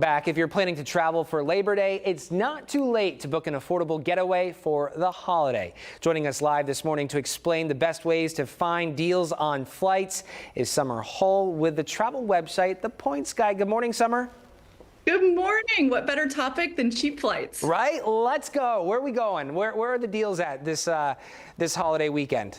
Back. If you're planning to travel for Labor Day, it's not too late to book an affordable getaway for the holiday. Joining us live this morning to explain the best ways to find deals on flights is Summer Hull with the travel website, The Points Guy. Good morning, Summer. Good morning. What better topic than cheap flights? Right? Let's go. Where are we going? Where are the deals at this holiday weekend?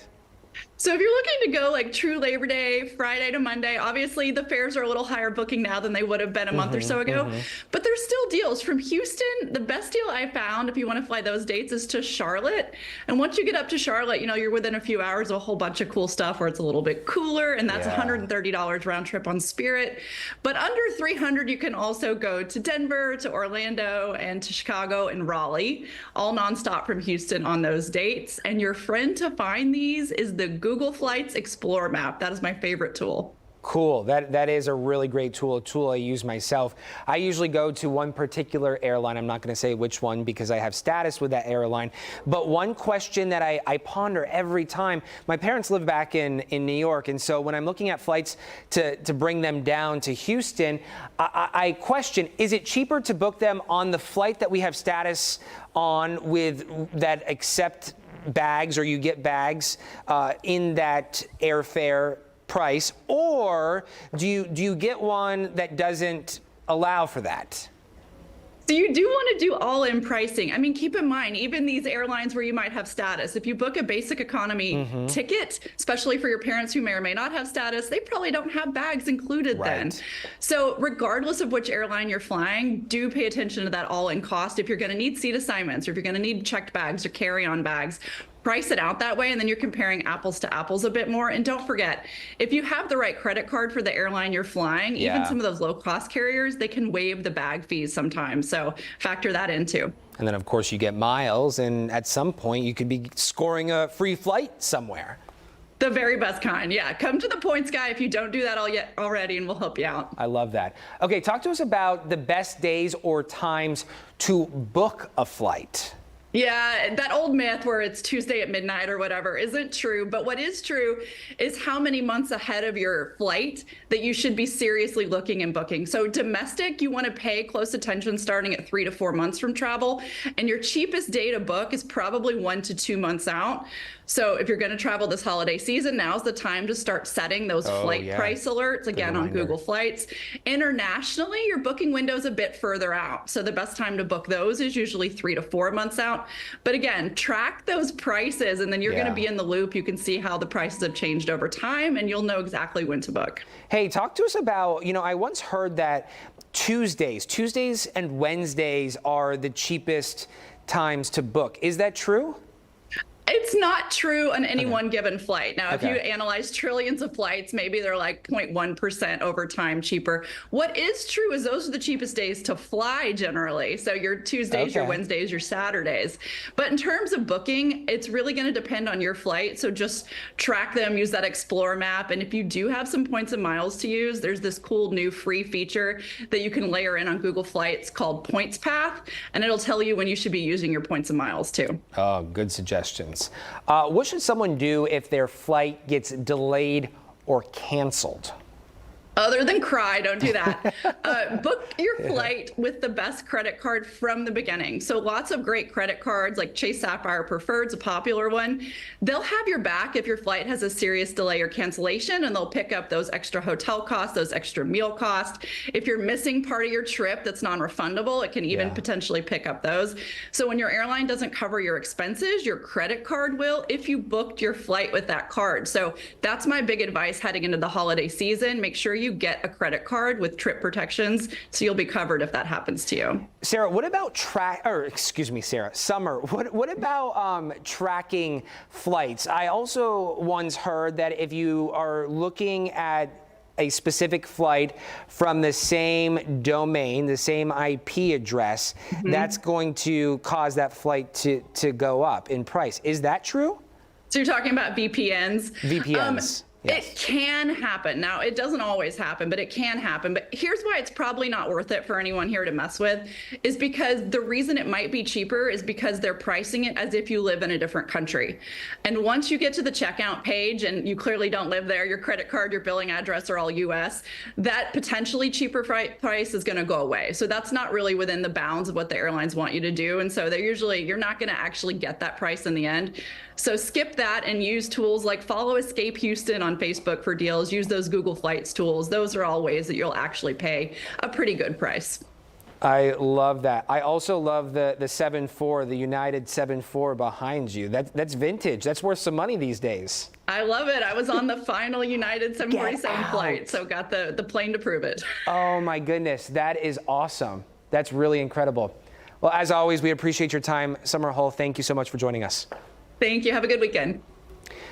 So if you're looking to go like true Labor Day, Friday to Monday, obviously the fares are a little higher booking now than they would have been a month or so ago, but there's still deals from Houston. The best deal I found, if you want to fly those dates, is to Charlotte. And once you get up to Charlotte, you're within a few hours of a whole bunch of cool stuff where it's a little bit cooler, and that's $130 round trip on Spirit. But under $300, you can also go to Denver, to Orlando, and to Chicago and Raleigh, all nonstop from Houston on those dates. And your friend to find these is the Google Flights Explorer map. That is my favorite tool. Cool. That is a really great tool, a tool I use myself. I usually go to one particular airline. I'm not going to say which one because I have status with that airline. But one question that I ponder every time, my parents live back in New York, and so when I'm looking at flights to bring them down to Houston, I question, is it cheaper to book them on the flight that we have status on with that accept bags, or you get bags in that airfare price, or do you get one that doesn't allow for that? So you do want to do all-in pricing. I mean, keep in mind, even these airlines where you might have status, if you book a basic economy ticket, especially for your parents who may or may not have status, they probably don't have bags included then. So regardless of which airline you're flying, do pay attention to that all-in cost. If you're going to need seat assignments, or if you're going to need checked bags or carry-on bags, price it out that way, and then you're comparing apples to apples a bit more. And don't forget, if you have the right credit card for the airline you're flying, even some of those low-cost carriers, they can waive the bag fees sometimes. So factor that in too. And then, of course, you get miles, and at some point you could be scoring a free flight somewhere. The very best kind, yeah. Come to the Points Guy if you don't do that already, and we'll help you out. I love that. Okay, talk to us about the best days or times to book a flight. Yeah, that old myth where it's Tuesday at midnight or whatever isn't true. But what is true is how many months ahead of your flight that you should be seriously looking and booking. So domestic, you want to pay close attention starting at 3 to 4 months from travel. And your cheapest day to book is probably 1 to 2 months out. So if you're going to travel this holiday season, now's the time to start setting those flight price alerts again on Google Flights. Internationally, your booking window is a bit further out. So the best time to book those is usually 3 to 4 months out. But again, track those prices, and then you're going to be in the loop. You can see how the prices have changed over time, and you'll know exactly when to book. Hey, talk to us about, I once heard that Tuesdays and Wednesdays are the cheapest times to book. Is that true? It's not true on any one given flight. Now, if you analyze trillions of flights, maybe they're like 0.1% over time cheaper. What is true is those are the cheapest days to fly generally. So your Tuesdays, your Wednesdays, your Saturdays. But in terms of booking, it's really going to depend on your flight. So just track them, use that Explorer map. And if you do have some points and miles to use, there's this cool new free feature that you can layer in on Google Flights called Points Path. And it'll tell you when you should be using your points and miles too. Oh, good suggestions. What should someone do if their flight gets delayed or canceled? Other than cry, don't do that. Book your flight with the best credit card from the beginning. So lots of great credit cards like Chase Sapphire Preferred's a popular one. They'll have your back if your flight has a serious delay or cancellation, and they'll pick up those extra hotel costs, those extra meal costs. If you're missing part of your trip that's non-refundable, it can even potentially pick up those. So when your airline doesn't cover your expenses, your credit card will if you booked your flight with that card. So that's my big advice heading into the holiday season. Make sure you get a credit card with trip protections so you'll be covered if that happens to you. Sarah, what about Summer, what about tracking flights? I also once heard that if you are looking at a specific flight from the same domain, the same IP address, that's going to cause that flight to go up in price. Is that true? So you're talking about VPNs? VPNs. It can happen. Now, it doesn't always happen, but it can happen. But here's why it's probably not worth it for anyone here to mess with, is because the reason it might be cheaper is because they're pricing it as if you live in a different country. And once you get to the checkout page and you clearly don't live there, your credit card, your billing address are all US, that potentially cheaper price is going to go away. So that's not really within the bounds of what the airlines want you to do. And so you're not going to actually get that price in the end. So skip that and use tools like follow Escape Houston on Facebook for deals. Use those Google Flights tools. Those are all ways that you'll actually pay a pretty good price. I love that. I also love the 7-4, the United 7-4 behind you. That's vintage. That's worth some money these days. I love it. I was on the final United 747 flight, so got the plane to prove it. Oh my goodness, that is awesome. That's really incredible. Well, as always, we appreciate your time. Summer Hull, thank you so much for joining us. Thank you. Have a good weekend.